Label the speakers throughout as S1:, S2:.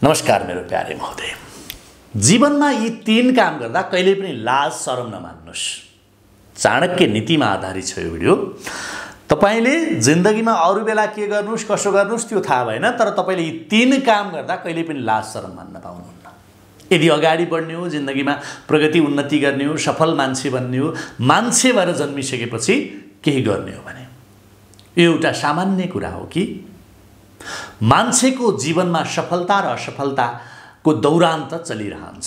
S1: नमस्कार मेरो प्यारे महोदय। जीवनमा यी तीन काम गर्दा कहिले पनि लाज शरम नमान्नुस्। चाणक्य नीतिमा आधारित छ यो भिडियो। तपाईले जिन्दगीमा अरु बेला के गर्नुस् कसो गर्नुस् त्यो थाहा भएन, तर तपाईले यी तीन काम गर्दा कहिले पनि लाज शरम मान्न पाउनुहुन्न। यदि अगाडि बढ्ने हो, जिन्दगीमा प्रगति उन्नति गर्ने हो, सफल मान्छे बन्ने हो, मान्छे भएर जन्मिसकेपछि केही गर्ने हो भने यो एउटा सामान्य कुरा हो कि मान्छेको जीवनमा सफलता र असफलताको दौरान त चलिरहन्छ।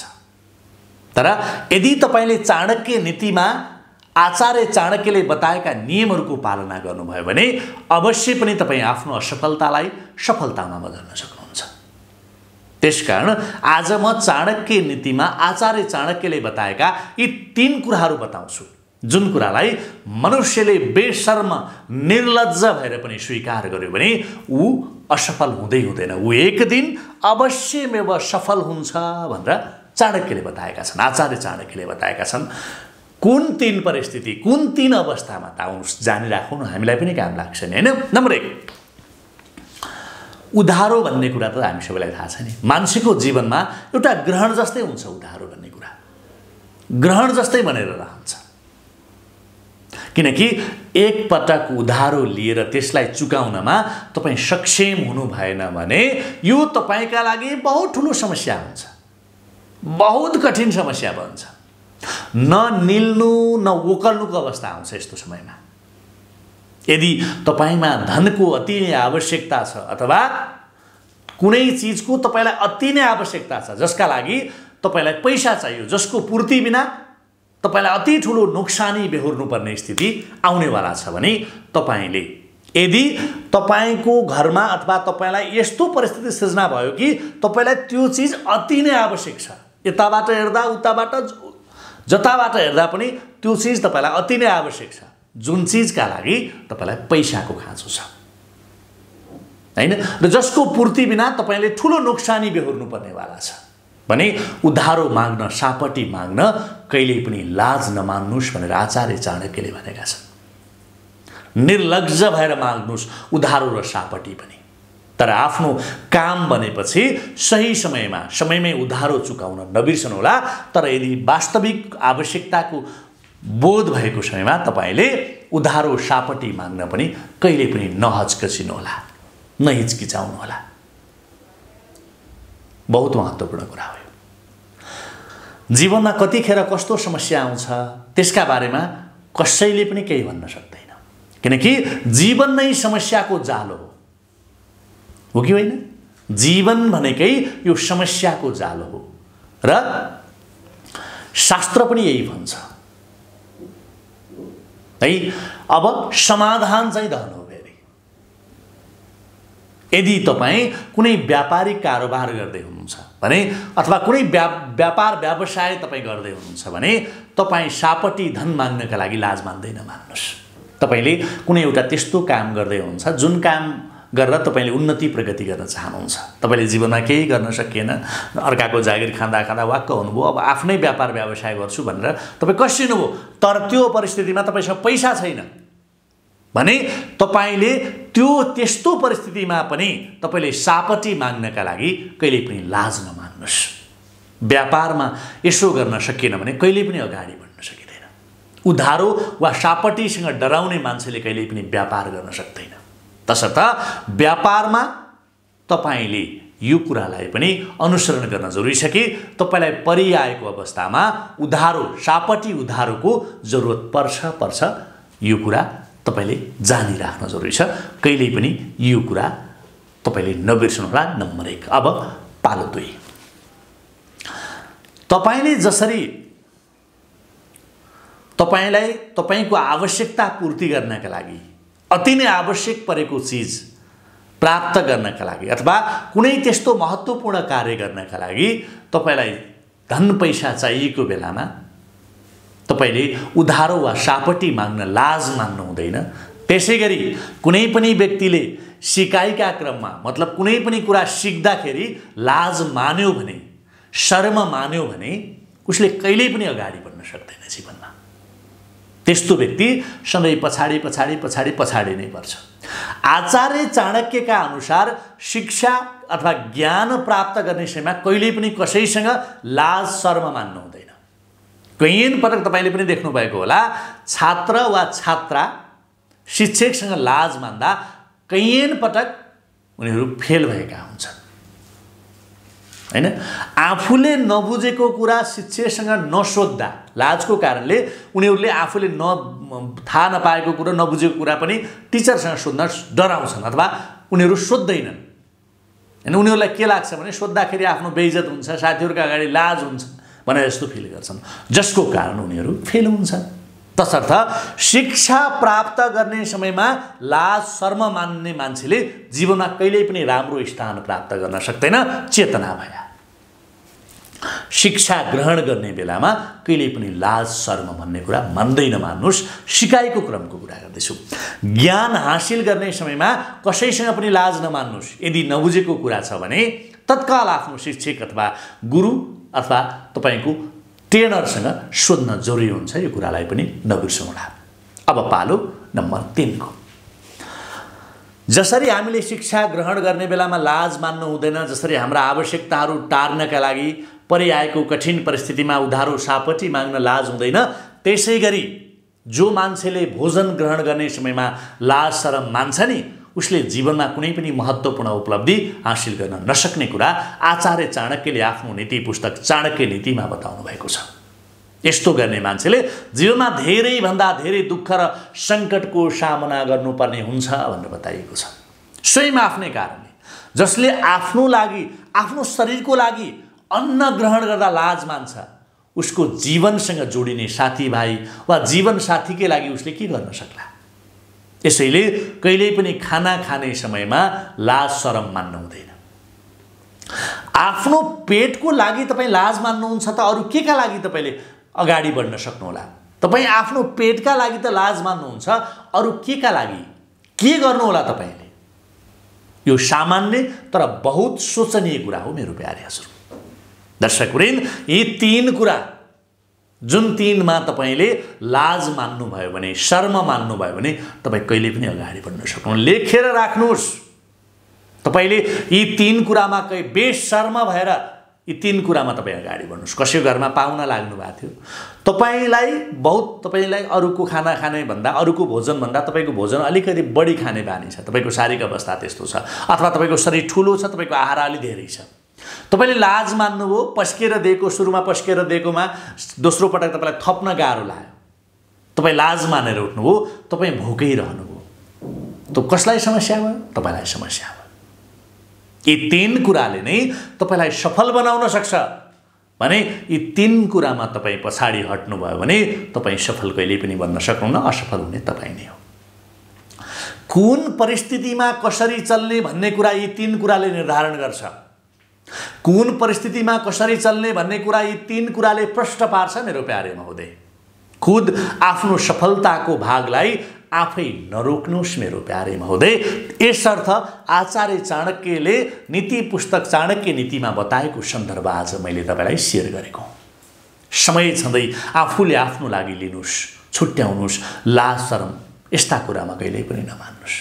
S1: तर यदि तपाईले चाणक्य नीतिमा आचार्य चाणक्यले बताएका नियमहरूको पालना गर्नुभयो भने अवश्य पनि तपाईं आफ्नो असफलतालाई सफलतामा बदल्न सक्नुहुन्छ। त्यसकारण आज म चाणक्य नीतिमा आचार्य चाणक्यले बताएका यी तीन कुराहरू बताउँछु, जुन कुरालाई मनुष्यले बेशर्म निर्लज्ज भएर पनि स्वीकार गर्यो भने ऊ असफल हुँदै हुँदैन, ऊ एक दिन अवश्यमेव सफल हुन्छ भनेर चाणक्यले बताएका छन्, आचार्य चाणक्यले बताएका छन्। कुन तीन परिस्थिति, कुन तीन अवस्थामा त आउनुस् जानिराखौँ न, हामीलाई पनि काम लाग्छ नि, हैन। नम्बर 1, उधारो भन्ने कुरा त हामी सबैलाई थाहा छ नि। मान्छेको जीवनमा एउटा ग्रहण जस्तै हुन्छ उधारो भन्ने कुरा, ग्रहण जस्तै बनेर रहन्छ। किनकि एक पटक उधारो लिएर त्यसलाई चुकाउनमा तपाई सक्षम हुनु भएन भने यो तपाईका लागि बहुत ठूलो समस्या हुन्छ, बहुत कठिन समस्या बन्छ। न निल्नु न ओकल्नुको अवस्था आउँछ यस्तो समयमा। यदि तपाईमा धनको अति नै आवश्यकता छ अथवा कुनै चीजको तपाईलाई अति नै आवश्यकता छ, जसका लागि तपाईलाई पैसा चाहियो, जसको पूर्ति बिना तपाईलाई अति ठूलो नोक्सानी बेहोर्नु पर्ने स्थिति आउनेवाला छ भने तपाईले, यदि तपाईको घरमा अथवा तपाईलाई यस्तो परिस्थिति सृजना भयो कि तपाईलाई त्यो चीज अति नै आवश्यक छ, यताबाट हेर्दा उताबाट जताबाट हेर्दा पनि त्यो चीज तपाईलाई अति नै आवश्यक छ, जुन चीजका लागि तपाईलाई पैसाको खाँचो छ, हैन, र जसको पूर्ति बिना तपाईले ठूलो नोक्सानी बेहोर्नु पर्नेवाला छ भने उधारो माग्न, सापटी माग्न कहिले पनि लाज नमान्नुस् भनेर आचार्य चाणक्यले भनेका छन्। निर्लज्ज भएर माग्नुस् उधारो र सापटी पनि, तर आफ्नो काम बनेपछि सही समयमै उधारो चुकाउन नबिर्सनु होला। तर यदि वास्तविक आवश्यकताको बोध भएको समयमा तपाईले उधारो सापटी माग्न पनि कहिले पनि नहचकचिनु होला, नहिचकिचाउनु होला। बहुत महत्त्वपूर्ण कुरा हो। जीवनमा कतिखेर कस्तो समस्या आउँछ त्यसका बारेमा कसैले पनि केही भन्न सक्दैन, किनकि जीवन नै समस्याको जालो हो कि होइन? जीवन भनेकै यो समस्याको जालो हो र शास्त्र पनि यही भन्छ है। अब समाधान चाहिँ धन हो। यदि तपाई कुनै व्यापारिक कारोबार गर्दै हुनुहुन्छ भने अथवा कुनै व्यापार व्यवसाय तपाई गर्दै हुनुहुन्छ भने तपाई सापटी धन माग्नका लागि लाज मान्दै नमान्नुस्। तपाईले कुनै एउटा त्यस्तो काम गर्दै हुनुहुन्छ जुन काम गरेर तपाईले उन्नति प्रगति गर्न चाहनुहुन्छ, तपाईले जीवनमा केही गर्न सकिएन, अर्काको जागिर खाँदा खाँदा वाक्क हुनुभयो, अब आफ्नै व्यापार व्यवसाय गर्छु भनेर तपाई कसिनुभयो, तर त्यो परिस्थितिमा तपाईसँग पैसा छैन भने तपाईले त्यस्तो परिस्थितिमा पनि तपाईले सापटी माग्नका लागि कहिले पनि लाज नमान्नुस्। व्यापारमा यसो गर्न सकिएन भने कहिले पनि अगाडि बढ्न सकिँदैन। उधारो वा सापटीसँग डराउने मान्छेले कहिले पनि व्यापार गर्न सक्दैन। तसर्थ व्यापारमा तपाईले यो कुरालाई पनि अनुसरण गर्न जरुरी छ कि तपाईलाई परिआएको अवस्थामा उधारो, सापटी उधारोको जरुरत पर्छ, यो कुरा तपाईले जानिराख्न जरुरी छ। कहिले पनि यो कुरा तपाईले नबिर्सनु होला। नम्बर 1। अब पालो 2, तपाईले जसरी तपाईलाई तपाईको आवश्यकता पूर्ति गर्नका लागि, अति नै आवश्यक परेको चीज प्राप्त गर्नका लागि अथवा कुनै त्यस्तो महत्त्वपूर्ण कार्य गर्नका लागि तपाईलाई धन पैसा चाहिएको बेलामा तपाईले उधारो वा सापटी माग्न लाज मान्नु हुँदैन। त्यसैगरी कुनै पनि व्यक्तिले सिकाइका क्रममा, मतलब कुनै पनि कुरा सिक्दाखेरि लाज मान्यो भने, शर्म मान्यो भने उसले कहिल्यै पनि अगाडि बढ्न सक्दैन जीवनमा। त्यस्तो व्यक्ति सधैँ पछाडि नै पर्छ। आचार्य चाणक्यका अनुसार शिक्षा अथवा ज्ञान प्राप्त गर्ने समयमा कहिल्यै पनि कसैसँग लाज शर्म मान्नु हुँदैन। कैयन पटक तपाईले पनि देख्नु भएको होला, छात्र वा छात्रा शिक्षकसँग लाज मान्दा कैयन पटक उनीहरू फेल भएका हुन्छन् हैन। आफूले नबुझेको कुरा शिक्षकसँग नसोध्दा लाजको कारणले उनीहरूले आफूले थाहा नपाएको कुरा नबुझेको कुरा पनि टिचरसँग सोध्न डराउँछन् अथवा उनीहरू सोध्दैनन्। हैन, उनीहरूलाई के लाग्छ भने सोद्धाखेरि आफ्नो बेइज्जत हुन्छ, साथीहरूका अगाडि लाज हुन्छ भनेर जस्तो फिल गर्छन्, जसको कारण उनीहरू फेल हुन्छन्। तसर्थ शिक्षा प्राप्त गर्ने समयमा लाज शर्म मान्ने मान्छेले जीवनमा कहिल्यै पनि राम्रो स्थान प्राप्त गर्न सक्दैन। चेतना भया शिक्षा ग्रहण गर्ने बेलामा कहिल्यै पनि लाज शर्म भन्ने कुरा मान्दैन मान्नुस्। सिकाइको क्रमको कुरा गर्दैछु। ज्ञान हासिल गर्ने समयमा कसैसँग पनि लाज नमान्नुस्। यदि नबुझेको कुरा छ भने तत्काल आफ्नो शिक्षक अथवा गुरु अथवा तपाईको ट्रेनरसँग सोध्न जरुरी हुन्छ। यो कुरालाई पनि नबिर्सौँला। अब पालो नम्बर 3 को। जसरी हामीले शिक्षा ग्रहण गर्ने बेलामा लाज मान्नु हुँदैन, जसरी हाम्रा आवश्यकताहरू टार्नका लागि परिआएको कठिन परिस्थितिमा उधारो सापटी माग्न लाज हुँदैन, त्यसैगरी जो मान्छेले भोजन ग्रहण गर्ने समयमा लाज शरम मान्छ नि, उसले जीवनमा कुनै पनि महत्त्वपूर्ण उपलब्धि हासिल गर्न नसक्ने कुरा आचार्य चाणक्यले आफ्नो नीति पुस्तक चाणक्य नीतिमा बताउनु भएको छ। यस्तो गर्ने मान्छेले जीवनमा धेरै भन्दा धेरै दुःख र सङ्कटको सामना गर्नुपर्ने हुन्छ भनेर बताइएको छ। स्वयं आफ्नै कारणले जसले आफ्नो लागि आफ्नो शरीरको लागि अन्न ग्रहण गर्दा लाज मान्छ, उसको जीवनसँग जोडिने साथीभाइ वा जीवन साथीकै लागि उसले के गर्न सक्ला। यसैले कहिल्यै पनि खाना खाने समयमा लाज शरम मान्नु हुँदैन। आफ्नो पेटको लागि तपाईँ लाज मान्नुहुन्छ त अरू केका लागि तपाईँले अगाडि बढ्न सक्नुहोला। तपाईँ आफ्नो पेटका लागि त लाज मान्नुहुन्छ, अरू केका लागि के गर्नुहोला तपाईँले। यो सामान्य तर बहुत सोचनीय कुरा हो मेरो प्यारे हजुर। दर्शकवृन्द, यी 3 कुरा जुन 3 मा तपाईले लाज मान्नुभयो भने, शर्म मान्नुभयो भने तपाईँ कहिले पनि अगाडि बढ्न सक्नुहुन्न। लेखेर राख्नुहोस्। तपाईले यी 3 कुरामा कहीँ बेशर्म भएर यी 3 कुरामा तपाईँ अगाडि बढ्नुहोस्। कसैको घरमा पाहुना लाग्नु भएको थियो, तपाईलाई अरूको खाना खाने भन्दा अरूको भोजन भन्दा तपाईको भोजन अलिकति बढी खाने बानी छ, तपाईको शारीरिक अवस्था त्यस्तो छ, अथवा तपाईको शरीर ठुलो छ, तपाईको आहार अलि धेरै छ, तपाईले लाज मान्नुभयो, पस्केर दिएको, सुरुमा पस्केर दिएकोमा दोस्रो पटक तपाईलाई थप्न गाह्रो लाग्यो, तपाईँ लाज मानेर उठ्नुभयो, तपाईँ भोकै रहनुभयो, त कसलाई समस्या भयो? तपाईलाई समस्या भयो। यी 3 कुराले नै तपाईलाई सफल बनाउन सक्छ भने यी 3 कुरामा तपाईँ पछाडि हट्नुभयो भने तपाईँ सफल कहिल्यै पनि बन्न सक्नुहुन्न, असफल हुने तपाईँ नै हो। कुन परिस्थितिमा कसरी चल्ने भन्ने कुरा यी 3 कुराले निर्धारण गर्छ। कुन परिस्थितिमा कसरी चल्ने भन्ने कुरा यी 3 कुराले प्रश्न पार्छ मेरो प्यारे महोदय। खुद आफ्नो सफलताको भागलाई आफै नरोक्नुस् मेरो प्यारे महोदय। यसर्थ आचार्य चाणक्यले नीति पुस्तक चाणक्य नीतिमा बताएको सन्दर्भ आज मैले तपाईलाई शेयर गरेको। समय छँदै आफूले आफ्नो लागि लिनुस्, छुट्याउनुस्। लाज शरम यस्ता कुरामा कहिल्यै पनि नमान्नुस्।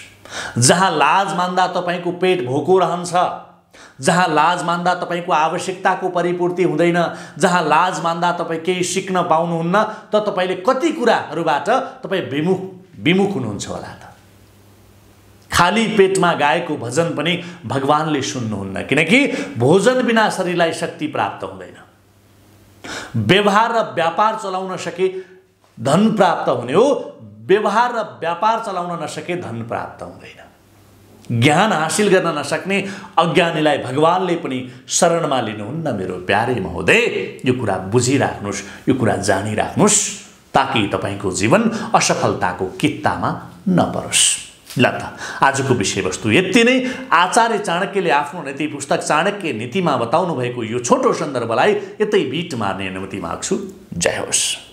S1: जहाँ लाज मान्दा तपाईको पेट भोको रहन्छ, जहाँ लाज मान्दा तपाईको आवश्यकताको परिपूर्ति हुँदैन, जहाँ लाज मान्दा तपाईँ केही सिक्न पाउनुहुन्न, त तपाईले कति कुराहरूबाट तपाईँ विमुख हुनुहुन्छ होला त। खाली पेटमा गाएको भजन पनि भगवानले सुन्नुहुन्न, किनकि भोजन बिना शरीरलाई शक्ति प्राप्त हुँदैन। व्यवहार र व्यापार चलाउन सके धन प्राप्त हुने हो, व्यवहार र व्यापार चलाउन नसके धन प्राप्त हुँदैन। ज्ञान हासिल गर्न नसक्ने अज्ञानीलाई भगवानले पनि शरणमा लिनुहुन्न मेरो प्यारे महोदय। यो कुरा बुझिराख्नुस्, यो कुरा जानिराख्नुस्, ताकि तपाईको जीवन असफलताको कित्तामा नपरोस्। ल त आजको विषयवस्तु यति नै। आचार्य चाणक्यले आफ्नो नीति पुस्तक चाणक्य नीतिमा बताउनु भएको यो छोटो सन्दर्भलाई यतै बिट मार्ने अनुमति माग्छु। जय होस्।